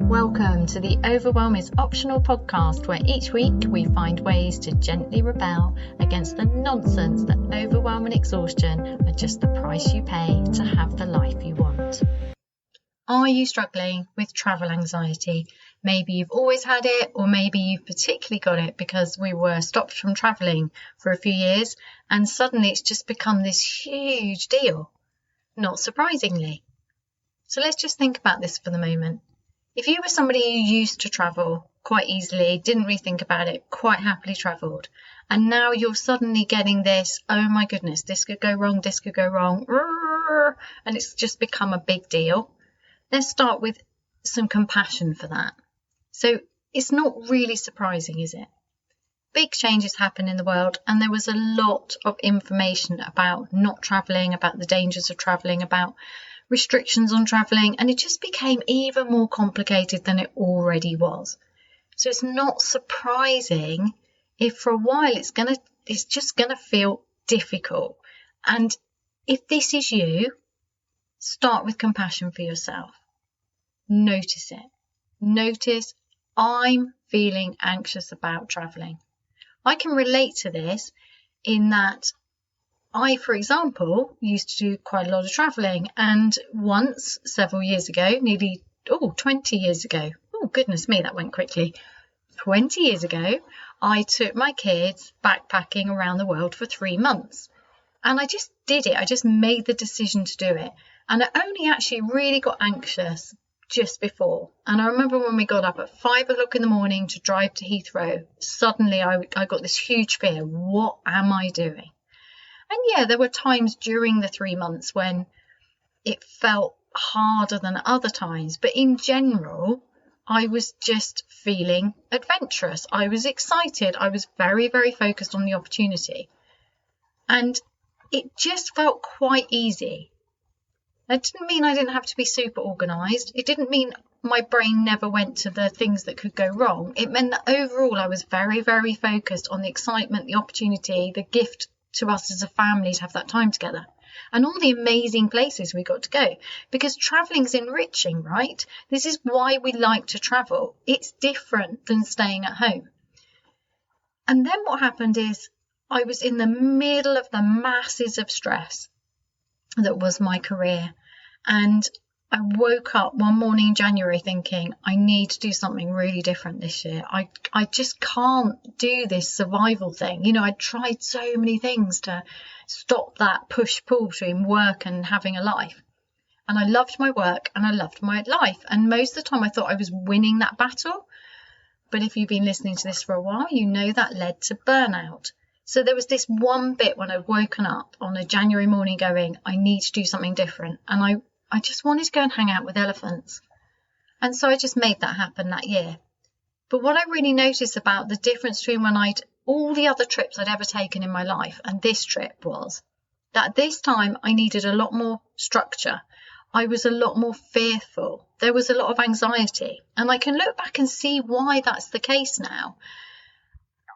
Welcome to the Overwhelm is Optional podcast, where each week we find ways to gently rebel against the nonsense that overwhelm and exhaustion are just the price you pay to have the life you want. Are you struggling with travel anxiety? Maybe you've always had it, or maybe you've particularly got it because we were stopped from traveling for a few years and suddenly it's just become this huge deal, not surprisingly. So let's just think about this for the moment. If you were somebody who used to travel quite easily, didn't really think about it, quite happily travelled, and now you're suddenly getting this, oh my goodness, this could go wrong, and it's just become a big deal. Let's start with some compassion for that. So it's not really surprising, is it? Big changes happen in the world, and there was a lot of information about not travelling, about the dangers of travelling, about restrictions on travelling, and it just became even more complicated than it already was. So it's not surprising if for a while it's just gonna feel difficult. And if this is you, start with compassion for yourself. Notice it. Notice, I'm feeling anxious about travelling. I can relate to this in that I, for example, used to do quite a lot of travelling, and once, several years ago, 20 years ago, oh goodness me, that went quickly, 20 years ago, I took my kids backpacking around the world for 3 months, and I just did it. I just made the decision to do it, and I only actually really got anxious just before. And I remember when we got up at 5 o'clock in the morning to drive to Heathrow, suddenly I got this huge fear. What am I doing? And yeah, there were times during the 3 months when it felt harder than other times. But in general, I was just feeling adventurous. I was excited. I was very, very focused on the opportunity. And it just felt quite easy. That didn't mean I didn't have to be super organised. It didn't mean my brain never went to the things that could go wrong. It meant that overall I was very, very focused on the excitement, the opportunity, the gift to us as a family to have that time together, and all the amazing places we got to go, because traveling's enriching, right? This is why we like to travel. It's different than staying at home. And then what happened is I was in the middle of the masses of stress that was my career, and I woke up one morning in January thinking, I need to do something really different this year. I just can't do this survival thing. You know, I tried so many things to stop that push-pull between work and having a life. And I loved my work and I loved my life. And most of the time I thought I was winning that battle. But if you've been listening to this for a while, you know that led to burnout. So there was this one bit when I'd woken up on a January morning going, I need to do something different. And I just wanted to go and hang out with elephants. And so I just made that happen that year. But what I really noticed about the difference between all the other trips I'd ever taken in my life and this trip was that this time I needed a lot more structure. I was a lot more fearful. There was a lot of anxiety. And I can look back and see why that's the case now.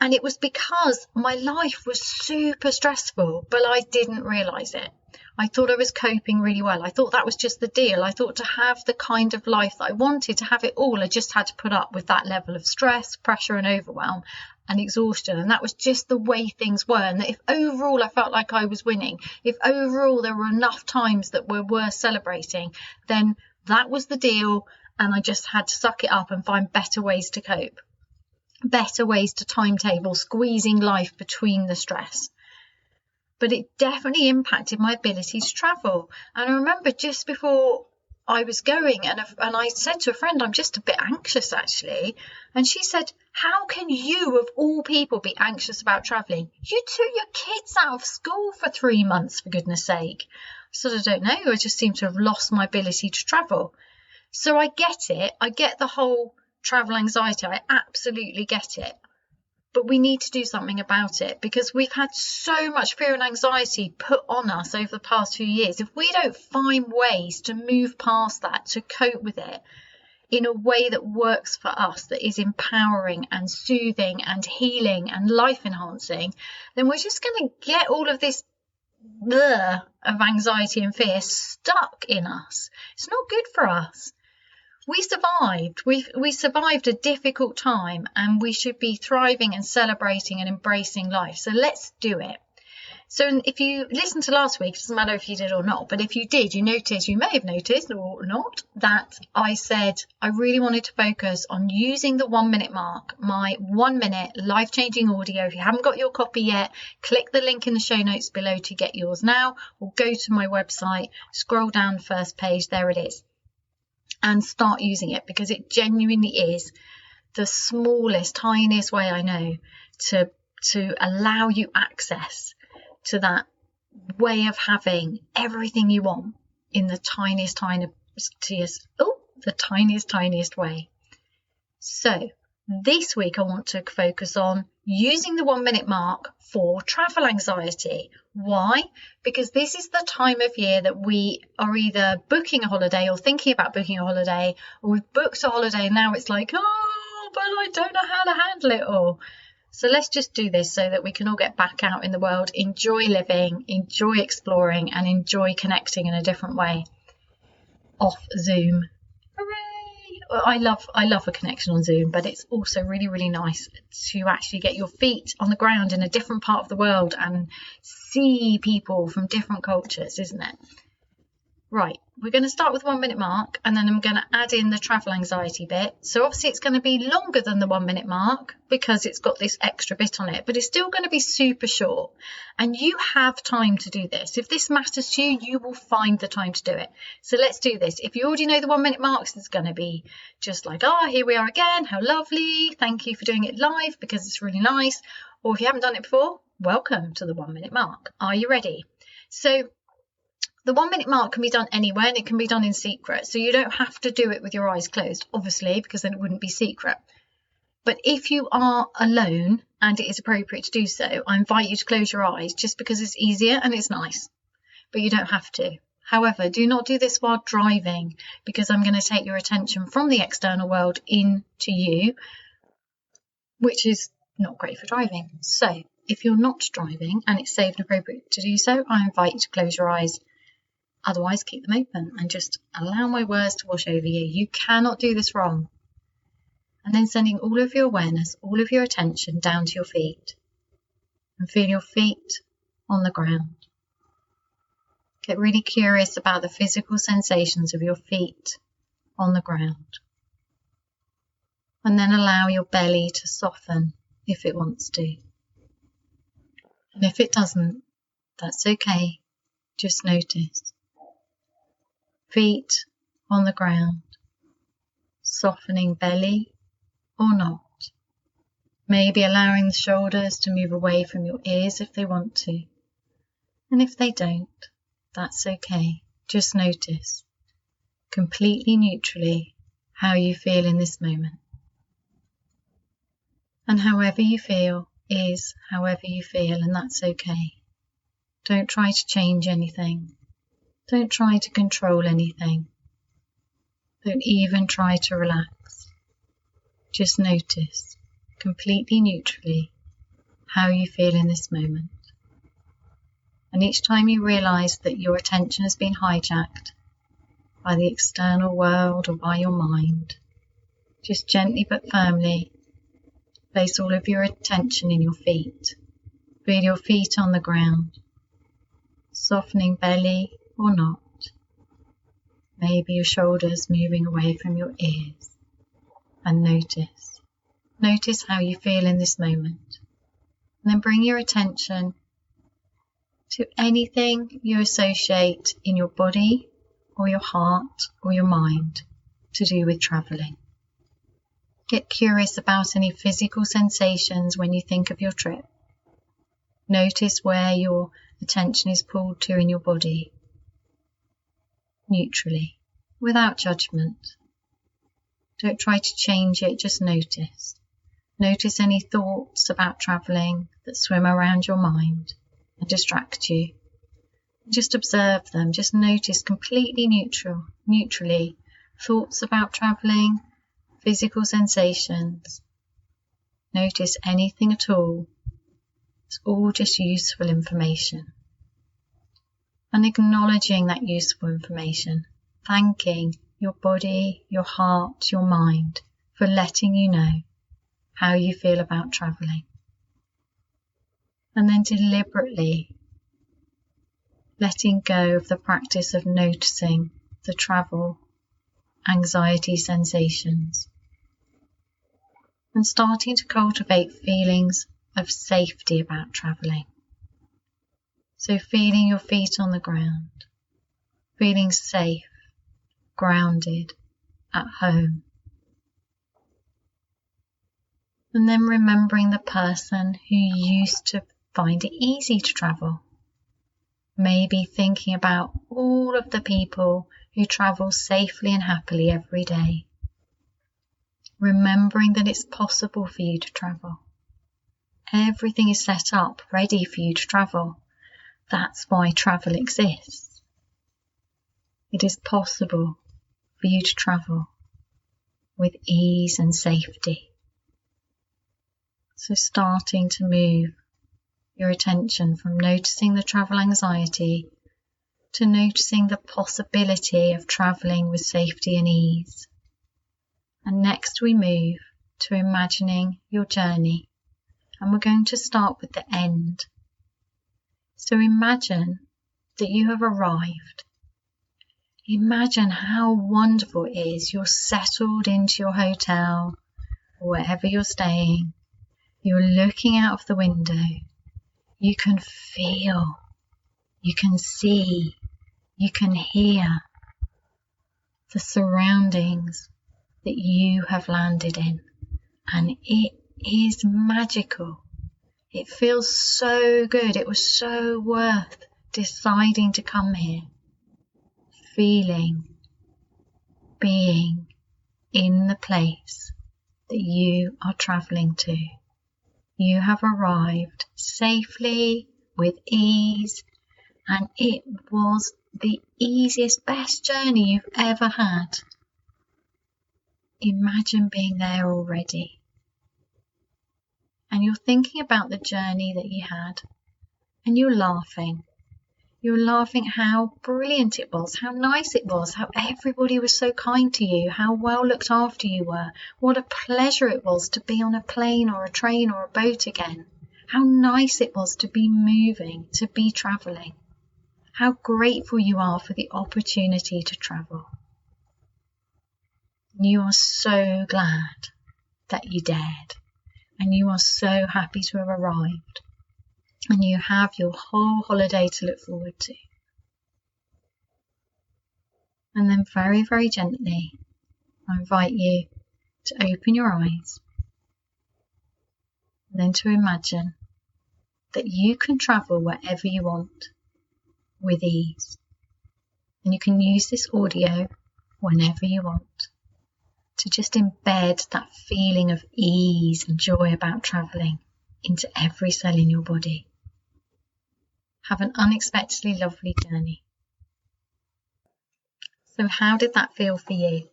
And it was because my life was super stressful, but I didn't realise it. I thought I was coping really well. I thought that was just the deal. I thought to have the kind of life that I wanted, to have it all, I just had to put up with that level of stress, pressure and overwhelm and exhaustion. And that was just the way things were. And that if overall I felt like I was winning, if overall there were enough times that were worth celebrating, then that was the deal. And I just had to suck it up and find better ways to cope, better ways to timetable, squeezing life between the stress. But it definitely impacted my ability to travel. And I remember just before I was going, and I said to a friend, I'm just a bit anxious actually. And she said, how can you, of all people, be anxious about travelling? You took your kids out of school for 3 months, for goodness sake. I said, I don't know. I just seem to have lost my ability to travel. So I get it. I get the whole travel anxiety. I absolutely get it. But we need to do something about it, because we've had so much fear and anxiety put on us over the past few years. If we don't find ways to move past that, to cope with it in a way that works for us, that is empowering and soothing and healing and life enhancing, then we're just going to get all of this of anxiety and fear stuck in us. It's not good for us. we survived. We survived a difficult time, and we should be thriving and celebrating and embracing life. So let's do it. So if you listened to last week, it doesn't matter if you did or not, but if you did, you may have noticed or not, that I said I really wanted to focus on using the 1 minute mark, my 1 minute life-changing audio. If you haven't got your copy yet, click the link in the show notes below to get yours now, or go to my website, scroll down the first page, there it is, and start using it, because it genuinely is the smallest, tiniest way I know to allow you access to that way of having everything you want in the tiniest way. So this week I want to focus on using the 1 minute mark for travel anxiety. Why? Because this is the time of year that we are either booking a holiday or thinking about booking a holiday, or we've booked a holiday and now it's like, oh, but I don't know how to handle it all. So let's just do this so that we can all get back out in the world, enjoy living, enjoy exploring, and enjoy connecting in a different way off Zoom. Hooray! I love a connection on Zoom, but it's also really, really nice to actually get your feet on the ground in a different part of the world and see people from different cultures, isn't it? Right, we're going to start with 1 minute mark, and then I'm going to add in the travel anxiety bit. So obviously it's going to be longer than the 1 minute mark because it's got this extra bit on it, but it's still going to be super short. And you have time to do this. If this matters to you, you will find the time to do it. So let's do this. If you already know the 1 minute marks, it's going to be just like, oh, here we are again. How lovely. Thank you for doing it live because it's really nice. Or if you haven't done it before, welcome to the 1 minute mark. Are you ready? So the 1 minute mark can be done anywhere, and it can be done in secret. So you don't have to do it with your eyes closed, obviously, because then it wouldn't be secret. But if you are alone and it is appropriate to do so, I invite you to close your eyes just because it's easier and it's nice, but you don't have to. However, do not do this while driving, because I'm going to take your attention from the external world into you, which is not great for driving. So if you're not driving and it's safe and appropriate to do so, I invite you to close your eyes. Otherwise, keep them open and just allow my words to wash over you. You cannot do this wrong. And then sending all of your awareness, all of your attention down to your feet. And feel your feet on the ground. Get really curious about the physical sensations of your feet on the ground. And then allow your belly to soften if it wants to. And if it doesn't, that's okay. Just notice. Feet on the ground, softening belly or not. Maybe allowing the shoulders to move away from your ears if they want to. And if they don't, that's okay. Just notice, completely neutrally, how you feel in this moment. And however you feel is however you feel, and that's okay. Don't try to change anything. Don't try to control anything. Don't even try to relax. Just notice, completely neutrally, how you feel in this moment. And each time you realise that your attention has been hijacked by the external world or by your mind, just gently but firmly place all of your attention in your feet. Feel your feet on the ground, softening belly or not. Maybe your shoulders moving away from your ears. And notice how you feel in this moment. And then bring your attention to anything you associate in your body or your heart or your mind to do with travelling. Get curious about any physical sensations when you think of your trip. Notice where your attention is pulled to in your body. Neutrally, without judgment. Don't try to change it, just notice. Notice any thoughts about travelling that swim around your mind and distract you. Just observe them, just notice completely neutrally thoughts about travelling, physical sensations. Notice anything at all. It's all just useful information. And acknowledging that useful information, thanking your body, your heart, your mind for letting you know how you feel about travelling. And then deliberately letting go of the practice of noticing the travel anxiety sensations and starting to cultivate feelings of safety about travelling. So feeling your feet on the ground, feeling safe, grounded, at home. And then remembering the person who used to find it easy to travel. Maybe thinking about all of the people who travel safely and happily every day. Remembering that it's possible for you to travel. Everything is set up ready for you to travel. That's why travel exists. It is possible for you to travel with ease and safety. So starting to move your attention from noticing the travel anxiety to noticing the possibility of travelling with safety and ease. And next we move to imagining your journey, and we're going to start with the end. So imagine that you have arrived. Imagine how wonderful it is you're settled into your hotel or wherever you're staying. You're looking out of the window. You can feel, you can see, you can hear the surroundings that you have landed in, and it is magical. It feels so good. It was so worth deciding to come here, feeling, being in the place that you are travelling to. You have arrived safely, with ease, and it was the easiest, best journey you've ever had. Imagine being there already. And you're thinking about the journey that you had, and you're laughing. You're laughing how brilliant it was, how nice it was, how everybody was so kind to you, how well looked after you were. What a pleasure it was to be on a plane or a train or a boat again. How nice it was to be moving, to be travelling. How grateful you are for the opportunity to travel. You are so glad that you dared, and you are so happy to have arrived. And you have your whole holiday to look forward to. And then very, very gently, I invite you to open your eyes. And then to imagine that you can travel wherever you want with ease. And you can use this audio whenever you want to just embed that feeling of ease and joy about travelling into every cell in your body. Have an unexpectedly lovely journey. So how did that feel for you?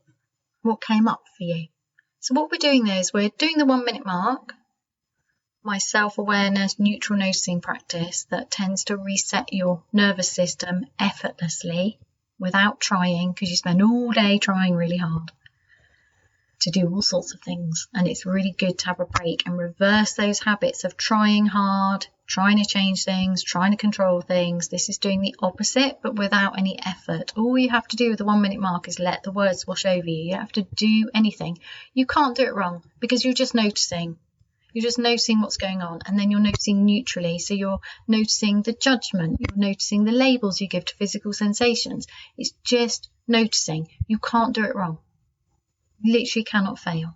What came up for you? So what we're doing there is we're doing the 1 minute mark, my self-awareness, neutral noticing practice that tends to reset your nervous system effortlessly without trying, because you spend all day trying really hard to do all sorts of things. And it's really good to have a break and reverse those habits of trying hard, trying to change things, trying to control things. This is doing the opposite, but without any effort. All you have to do with the 1 minute mark is let the words wash over you. You don't have to do anything. You can't do it wrong because you're just noticing. You're just noticing what's going on, and then you're noticing neutrally. So you're noticing the judgment, you're noticing the labels you give to physical sensations. It's just noticing. You can't do it wrong. You literally cannot fail.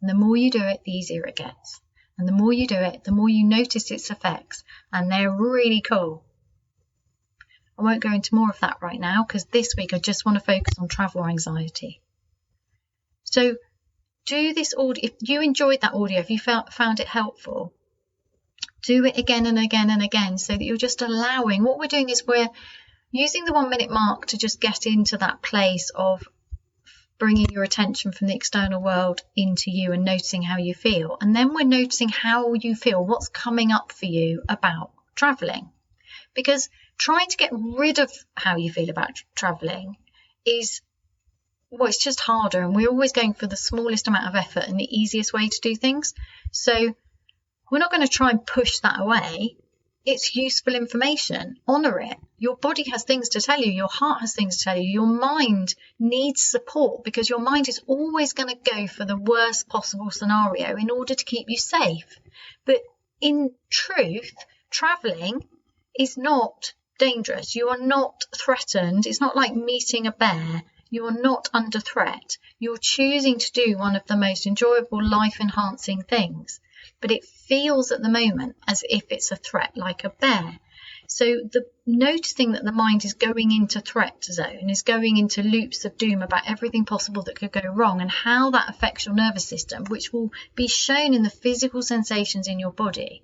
And the more you do it, the easier it gets. And the more you do it, the more you notice its effects, and they're really cool. I won't go into more of that right now because this week I just want to focus on travel anxiety. So do this audio. If you enjoyed that audio, if you found it helpful, do it again and again and again so that you're just allowing. What we're doing is we're using the 1 minute mark to just get into that place of bringing your attention from the external world into you and noticing how you feel. And then we're noticing how you feel, what's coming up for you about travelling. Because trying to get rid of how you feel about travelling is well, it's just harder, and we're always going for the smallest amount of effort and the easiest way to do things. So we're not going to try and push that away. It's useful information. Honour it. Your body has things to tell you. Your heart has things to tell you. Your mind needs support, because your mind is always going to go for the worst possible scenario in order to keep you safe. But in truth, travelling is not dangerous. You are not threatened. It's not like meeting a bear. You are not under threat. You're choosing to do one of the most enjoyable, life-enhancing things. But it feels at the moment as if it's a threat, like a bear. So the noticing that the mind is going into threat zone, is going into loops of doom about everything possible that could go wrong, and how that affects your nervous system, which will be shown in the physical sensations in your body.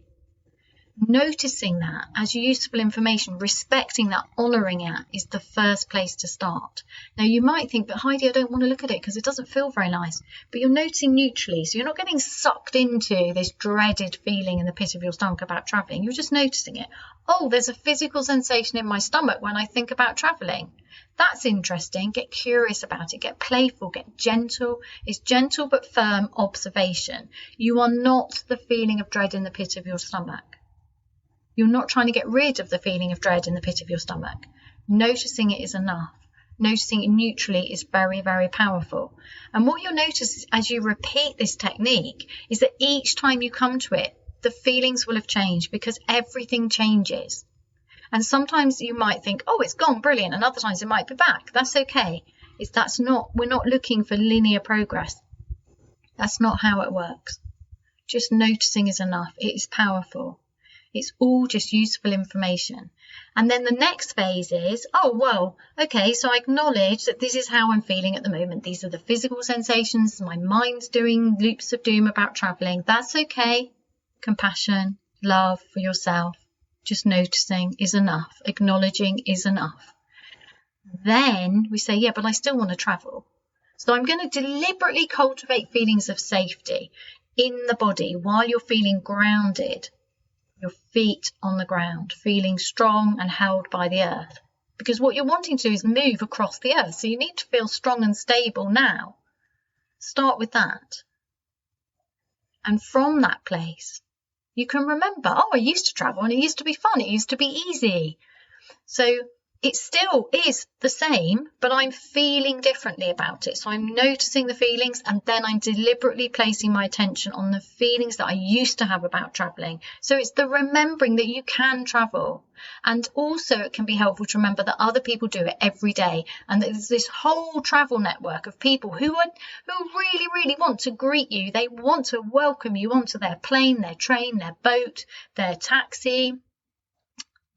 Noticing that as useful information, respecting that, honouring it, is the first place to start. Now you might think, but Heidi, I don't want to look at it because it doesn't feel very nice. But you're noticing neutrally, so you're not getting sucked into this dreaded feeling in the pit of your stomach about travelling. You're just noticing it. Oh, there's a physical sensation in my stomach when I think about travelling. That's interesting. Get curious about it. Get playful. Get gentle. It's gentle but firm observation. You are not the feeling of dread in the pit of your stomach. You're not trying to get rid of the feeling of dread in the pit of your stomach. Noticing it is enough. Noticing it neutrally is very, very powerful. And what you'll notice as you repeat this technique is that each time you come to it, the feelings will have changed, because everything changes. And sometimes you might think, oh, it's gone, brilliant. And other times it might be back. That's okay. We're not looking for linear progress. That's not how it works. Just noticing is enough. It is powerful. It's all just useful information. And then the next phase is, oh, well, okay, so I acknowledge that this is how I'm feeling at the moment. These are the physical sensations. My mind's doing loops of doom about travelling. That's okay. Compassion, love for yourself. Just noticing is enough. Acknowledging is enough. Then we say, yeah, but I still want to travel. So I'm going to deliberately cultivate feelings of safety in the body while you're feeling grounded. Your feet on the ground, feeling strong and held by the earth. Because what you're wanting to do is move across the earth. So you need to feel strong and stable now. Start with that. And from that place, you can remember, oh, I used to travel and it used to be fun. It used to be easy. So it still is the same, but I'm feeling differently about it. So I'm noticing the feelings, and then I'm deliberately placing my attention on the feelings that I used to have about traveling. So it's the remembering that you can travel. And also it can be helpful to remember that other people do it every day. And there's this whole travel network of people who really, really want to greet you. They want to welcome you onto their plane, their train, their boat, their taxi,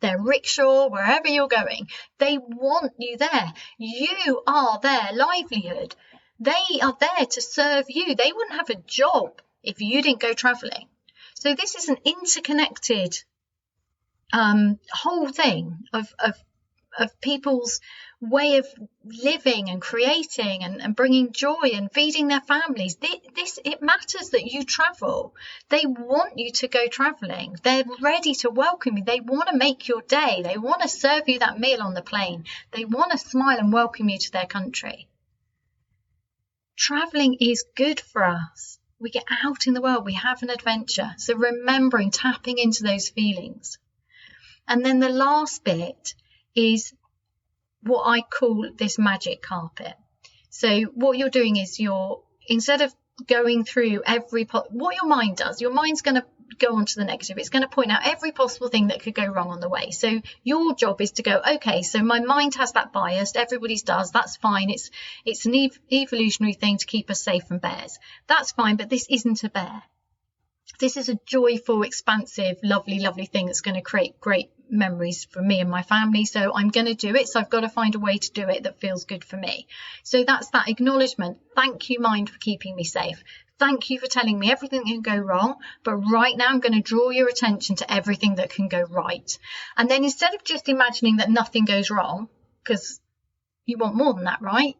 their rickshaw, wherever you're going. They want you there. You are their livelihood. They are there to serve you. They wouldn't have a job if you didn't go travelling. So this is an interconnected whole thing of people's way of living and creating and bringing joy and feeding their families. It matters that you travel. They want you to go travelling. They're ready to welcome you. They want to make your day. They want to serve you that meal on the plane. They want to smile and welcome you to their country. Travelling is good for us. We get out in the world. We have an adventure. So remembering, tapping into those feelings. And then the last bit is what I call this magic carpet. So what you're doing is instead of going through what your mind does, your mind's going to go on to the negative. It's going to point out every possible thing that could go wrong on the way. So your job is to go, okay, so my mind has that bias. Everybody's does. That's fine. It's an evolutionary thing to keep us safe from bears. That's fine, but this isn't a bear. This is a joyful, expansive, lovely, lovely thing that's going to create great memories for me and my family. So I'm going to do it. So I've got to find a way to do it that feels good for me. So that's that acknowledgement. Thank you, mind, for keeping me safe. Thank you for telling me everything that can go wrong. But right now I'm going to draw your attention to everything that can go right. And then instead of just imagining that nothing goes wrong, because you want more than that, right?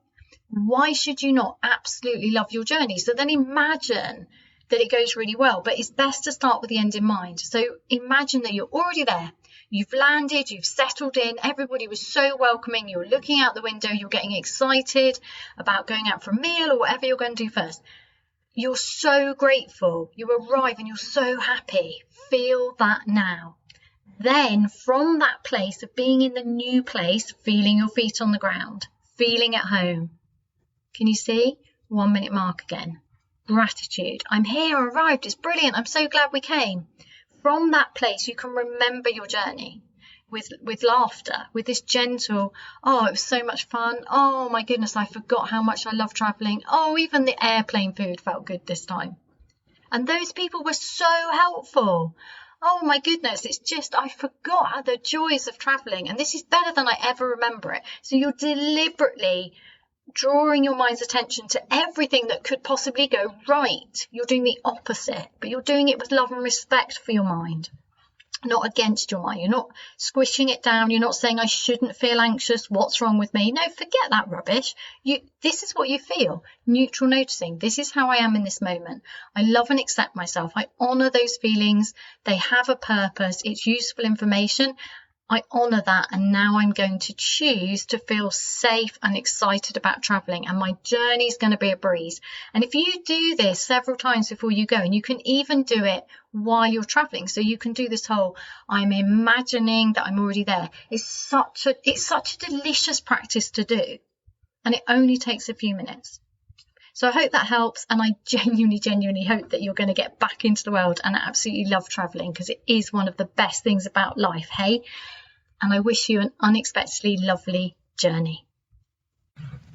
Why should you not absolutely love your journey? So then imagine that it goes really well, but it's best to start with the end in mind. So imagine that you're already there. You've landed, you've settled in, everybody was so welcoming, you're looking out the window, you're getting excited about going out for a meal or whatever you're going to do first. You're so grateful, you arrive and you're so happy. Feel that now. Then from that place of being in the new place, feeling your feet on the ground, feeling at home. Can you see? 1 minute mark again. Gratitude. I'm here, I arrived, it's brilliant, I'm so glad we came. From that place, you can remember your journey with laughter, with this gentle, oh, it was so much fun. Oh my goodness, I forgot how much I love traveling. Oh, even the airplane food felt good this time. And those people were so helpful. Oh my goodness, it's just, I forgot the joys of traveling, and this is better than I ever remember it. So you're deliberately drawing your mind's attention to everything that could possibly go right. You're doing the opposite, but you're doing it with love and respect for your mind, not against your mind. You're not squishing it down. You're not saying I shouldn't feel anxious. What's wrong with me? No, forget that rubbish. This is what you feel. Neutral noticing. This is how I am in this moment. I love and accept myself. I honor those feelings. They have a purpose. It's useful information. I honour that, and now I'm going to choose to feel safe and excited about travelling, and my journey is going to be a breeze. And if you do this several times before you go, and you can even do it while you're travelling, so you can do this whole I'm imagining that I'm already there. It's such a delicious practice to do, and it only takes a few minutes. So I hope that helps, and I genuinely hope that you're going to get back into the world and absolutely love travelling, because it is one of the best things about life, hey? And I wish you an unexpectedly lovely journey.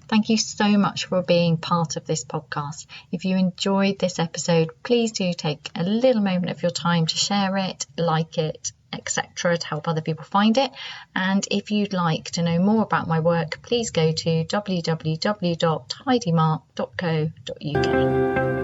Thank you so much for being part of this podcast. If you enjoyed this episode, please do take a little moment of your time to share it, like it, etc., to help other people find it. And if you'd like to know more about my work, please go to www.heidimark.co.uk.